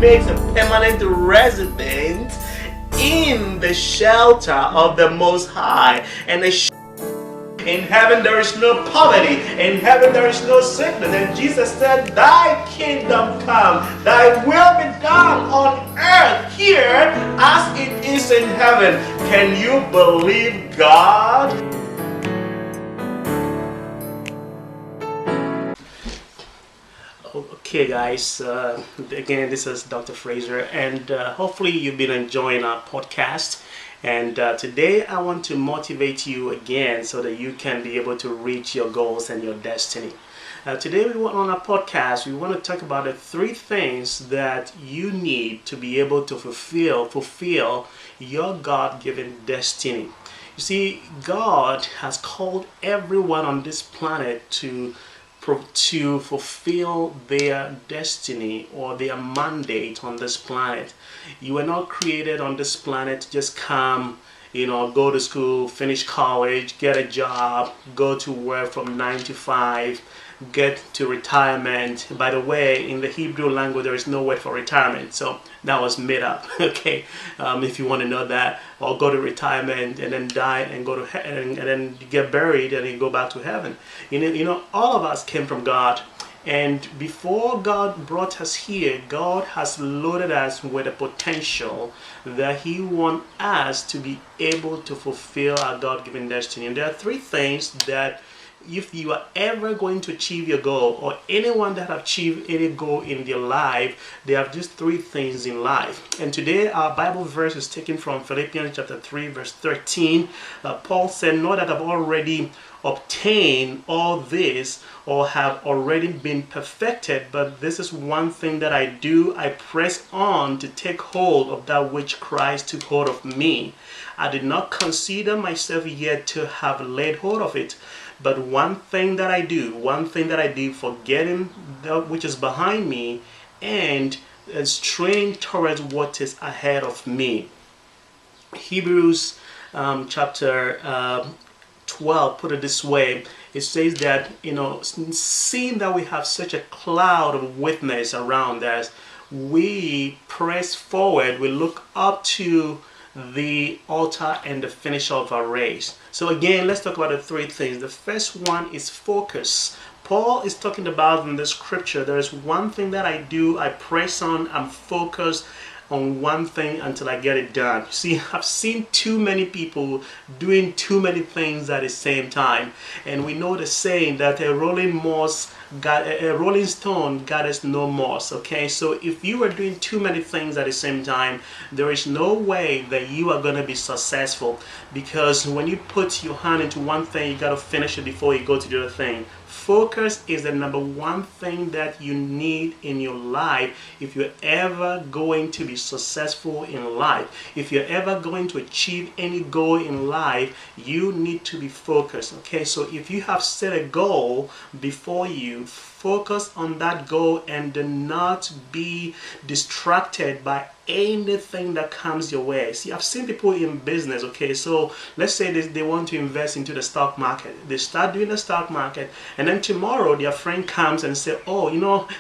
makes a permanent resident in the shelter of the Most High. And in heaven there is no poverty. In heaven there is no sickness. And Jesus said, thy kingdom come, thy will be done on earth here as it is in heaven. Can you believe God? Okay guys, again this is Dr. Fraser, and hopefully you've been enjoying our podcast. And today I want to motivate you again so that you can be able to reach your goals and your destiny. Today on our podcast, we want to talk about the 3 things that you need to be able to fulfill your God-given destiny. You see, God has called everyone on this planet to fulfill their destiny or their mandate on this planet. You were not created on this planet to just come, go to school, finish college, get a job, go to work from 9 to 5, get to retirement. By the way, in the Hebrew language, there is no word for retirement, so that was made up. Okay, if you want to know that, or go to retirement and then die and go to and then get buried and then go back to heaven. All of us came from God. And before God brought us here, God has loaded us with a potential that He wants us to be able to fulfill our God-given destiny. And there are 3 things that if you are ever going to achieve your goal, or anyone that have achieved any goal in their life, they have just 3 things in life. And today our Bible verse is taken from Philippians chapter 3 verse 13. Paul said, "Not that I've already obtained all this or have already been perfected, but this is one thing that I do, I press on to take hold of that which Christ took hold of me. I did not consider myself yet to have laid hold of it, but one thing that I do, forgetting that which is behind me and straining towards what is ahead of me." Hebrews chapter 12 put it this way. It says that, seeing that we have such a cloud of witness around us, we press forward, we look up to the altar and the finish of our race. So again, let's talk about the 3 things. The first one is focus. Paul is talking about in the scripture, there is one thing that I do, I press on, I'm focused on one thing until I get it done. See, I've seen too many people doing too many things at the same time, and we know the saying that a rolling stone gathers no moss. Okay, so if you are doing too many things at the same time, there is no way that you are going to be successful, because when you put your hand into one thing, you got to finish it before you go to the other thing. Focus is the number 1 thing that you need in your life if you're ever going to be successful in life. If you're ever going to achieve any goal in life, you need to be focused. Okay, so if you have set a goal before you, focus on that goal and do not be distracted by anything that comes your way. See, I've seen people in business, okay, so let's say they want to invest into the stock market. They start doing the stock market, and then tomorrow their friend comes and say, oh,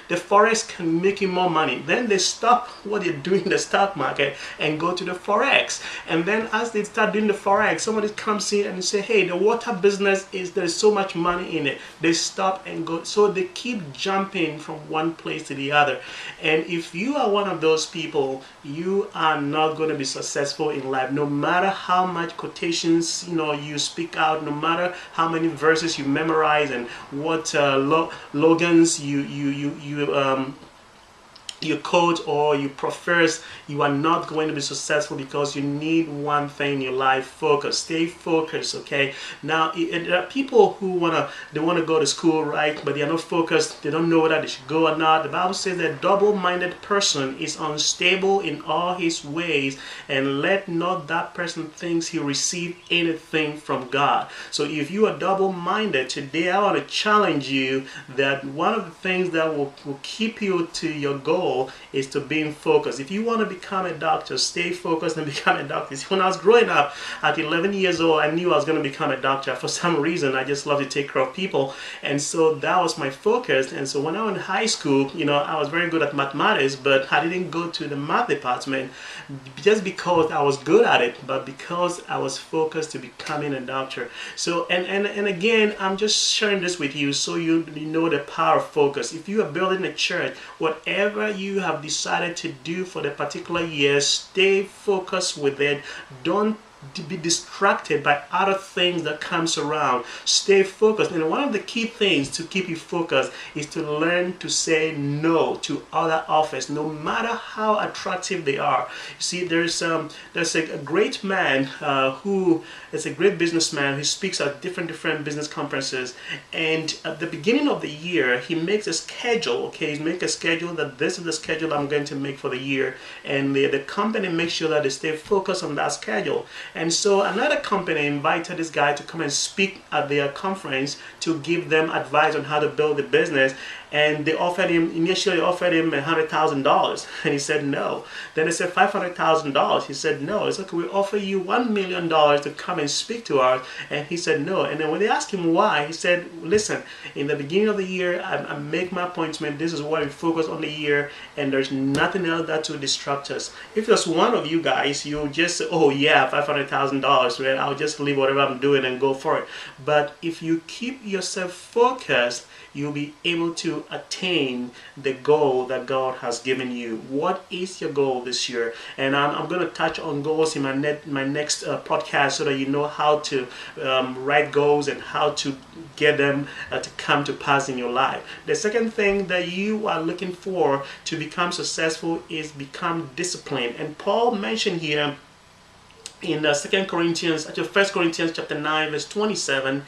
the forex can make you more money. Then they stop what they're doing in the stock market and go to the forex. And then as they start doing the forex, somebody comes in and say, hey, the water business there's so much money in it. They stop and go. So they keep jumping from one place to the other. And if you are one of those people, you are not going to be successful in life. No matter how much quotations you speak out, no matter how many verses you memorize and what slogans you quote or you profess, you are not going to be successful, because you need one thing in your life: focus. Stay focused. Okay, now there are people who want to go to school, right, but they are not focused. They don't know whether they should go or not. The Bible says that double-minded person is unstable in all his ways, and let not that person think he receive anything from God. So if you are double-minded, today I want to challenge you that one of the things that will keep you to your goal goal is to being focused. If you want to become a doctor, stay focused and become a doctor. See, when I was growing up at 11 years old, I knew I was going to become a doctor. For some reason, I just love to take care of people, and so that was my focus. And so when I was in high school, I was very good at mathematics, but I didn't go to the math department just because I was good at it, but because I was focused to becoming a doctor. So and again, I'm just sharing this with you so you know the power of focus. If you are building a church, whatever you have decided to do for the particular year, stay focused with it. Don't be distracted by other things that comes around. Stay focused. And one of the key things to keep you focused is to learn to say no to other offers, no matter how attractive they are. You see, there's a great man who is a great businessman who speaks at different business conferences, and at the beginning of the year he makes a schedule. Okay, he makes a schedule that this is the schedule I'm going to make for the year, and the company makes sure that they stay focused on that schedule. And so another company invited this guy to come and speak at their conference to give them advice on how to build the business. And they initially offered him $100,000, and he said no. Then they said $500,000. He said no. It's okay, we offer you $1 million to come and speak to us, and he said no. And then when they asked him why, he said, listen, in the beginning of the year, I make my appointment. This is what we focus on the year, and there's nothing else that will disrupt us. If there's one of you guys, you just say, oh yeah, $500,000, right? I'll just leave whatever I'm doing and go for it. But if you keep yourself focused, you'll be able to attain the goal that God has given you. What is your goal this year? And I'm going to touch on goals in my next podcast, so that you know how to write goals and how to get them to come to pass in your life. The second thing that you are looking for to become successful is become disciplined. And Paul mentioned here in 1 Corinthians chapter 9 verse 27,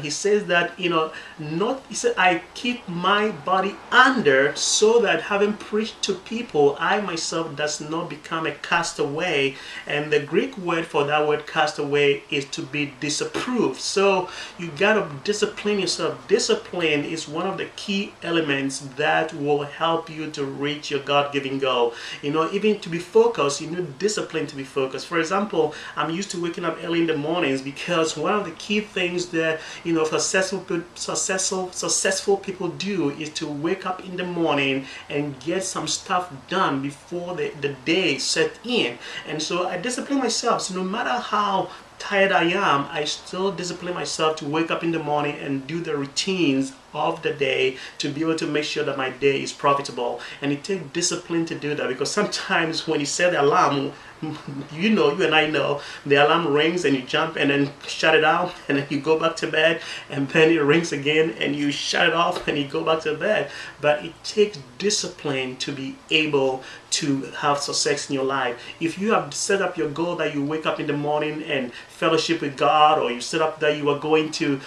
he says that he said, I keep my body under, so that having preached to people, I myself does not become a castaway. And the Greek word for that word castaway is to be disapproved. So you gotta discipline yourself. Discipline is one of the key elements that will help you to reach your God-given goal. Even to be focused, you need discipline to be focused. For example, I'm used to waking up early in the mornings, because one of the key things that successful people do is to wake up in the morning and get some stuff done before the day set in. And so I discipline myself. So no matter how tired I am, I still discipline myself to wake up in the morning and do the routines of the day to be able to make sure that my day is profitable. And it takes discipline to do that, because sometimes when you set the alarm, you and I know, the alarm rings and you jump and then shut it out, and then you go back to bed, and then it rings again and you shut it off and you go back to bed. But it takes discipline to be able to have success in your life. If you have set up your goal that you wake up in the morning and fellowship with God, or you set up that you are going to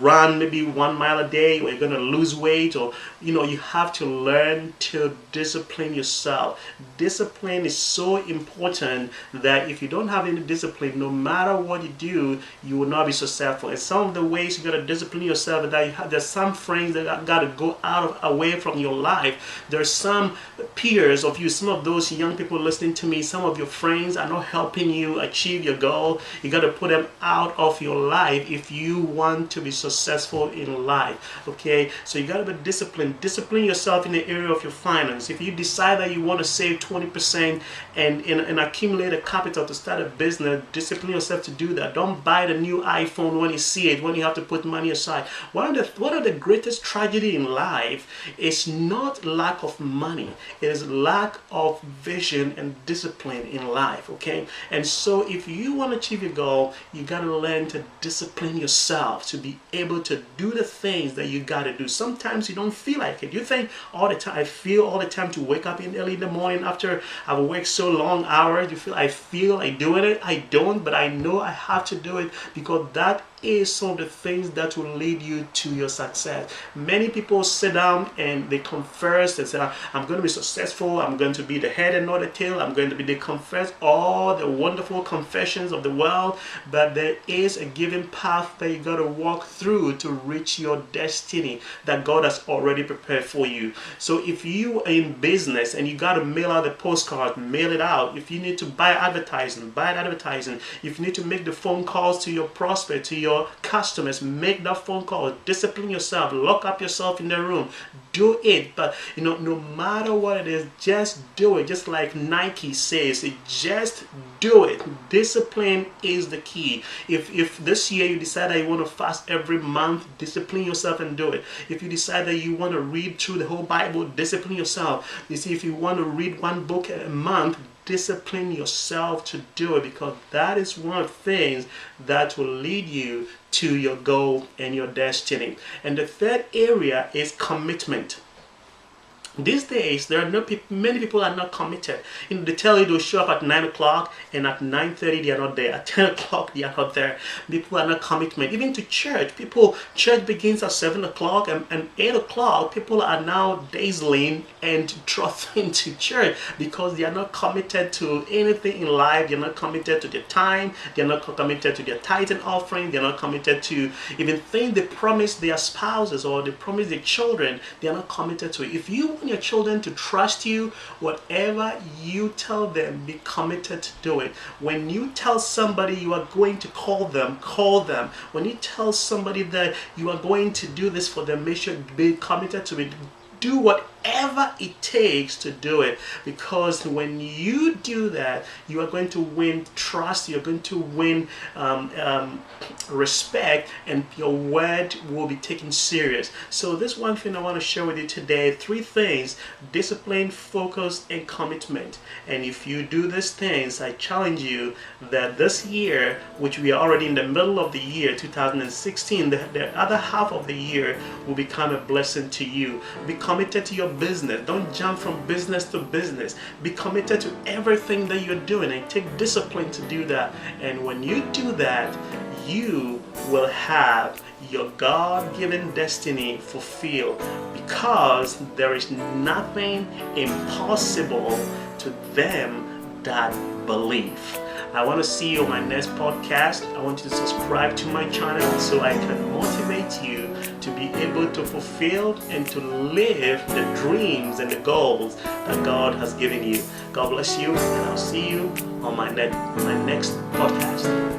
run maybe 1 mile a day, or you're going to lose weight, or you have to learn to discipline yourself. Discipline is so important that if you don't have any discipline, no matter what you do, you will not be successful. And some of the ways you got to discipline yourself is that there's some friends that got to go away from your life. There's some peers of you, some of those young people listening to me, some of your friends are not helping you achieve your goal. You got to put them out of your life if you want to be successful in life. Okay, so you got to be disciplined. Discipline yourself in the area of your finance. If you decide that you want to save 20% and accumulate a capital to start a business, discipline yourself to do that. Don't buy the new iPhone when you see it, when you have to put money aside. One of the greatest tragedy in life is not lack of money. It is lack of vision and discipline in life. Okay, and so if you want to achieve your goal, you got to learn to discipline yourself to be able to do the things that you got to do. Sometimes you don't feel like it. You think all the time, I feel all the time to wake up early in the morning after I've worked so long hours. I feel like doing it. I don't, but I know I have to do it, because that is some of the things that will lead you to your success. Many people sit down and they confess and say, I'm going to be successful, I'm going to be the head and not the tail, I'm going to be, they confess all the wonderful confessions of the world, but there is a given path that you got to walk through to reach your destiny that God has already prepared for you. So if you are in business and you got to mail out the postcard, mail it out. If you need to buy advertising, buy advertising. If you need to make the phone calls to your prospect, to your customers, make that phone call. Discipline yourself, lock up yourself in the room, do it. But no matter what it is, just do it. Just like Nike says, just do it. Discipline is the key. If this year you decide that you want to fast every month, discipline yourself and do it. If you decide that you want to read through the whole Bible, discipline yourself. You see, if you want to read one book a month, discipline yourself to do it, because that is one of the things that will lead you to your goal and your destiny. And the third area is commitment. These days, there are many people are not committed. They tell you they'll show up at 9 o'clock and at 9:30 they are not there. At 10 o'clock they are not there. People are not commitment. Even to church, church begins at 7 o'clock and 8 o'clock. People are now dazzling and trotting to church because they are not committed to anything in life. They're not committed to their time. They're not committed to their tithe and offering. They're not committed to even things they promise their spouses or they promise their children. They're not committed to it. If you want your children to trust you, whatever you tell them, be committed to do it. When you tell somebody you are going to call them, call them. When you tell somebody that you are going to do this for them, make sure be committed to it. Do whatever it takes to do it, because when you do that, you are going to win trust, you're going to win respect, and your word will be taken serious. So this one thing I want to share with you today, 3 things: discipline, focus, and commitment. And if you do these things, I challenge you that this year, which we are already in the middle of the year 2016, the other half of the year will become a blessing to you. Be committed to your business. Don't jump from business to business. Be committed to everything that you're doing and take discipline to do that. And when you do that, you will have your God-given destiny fulfilled, because there is nothing impossible to them that believe. I want to see you on my next podcast. I want you to subscribe to my channel so I can motivate you to be able to fulfill and to live the dreams and the goals that God has given you. God bless you, and I'll see you on my next podcast.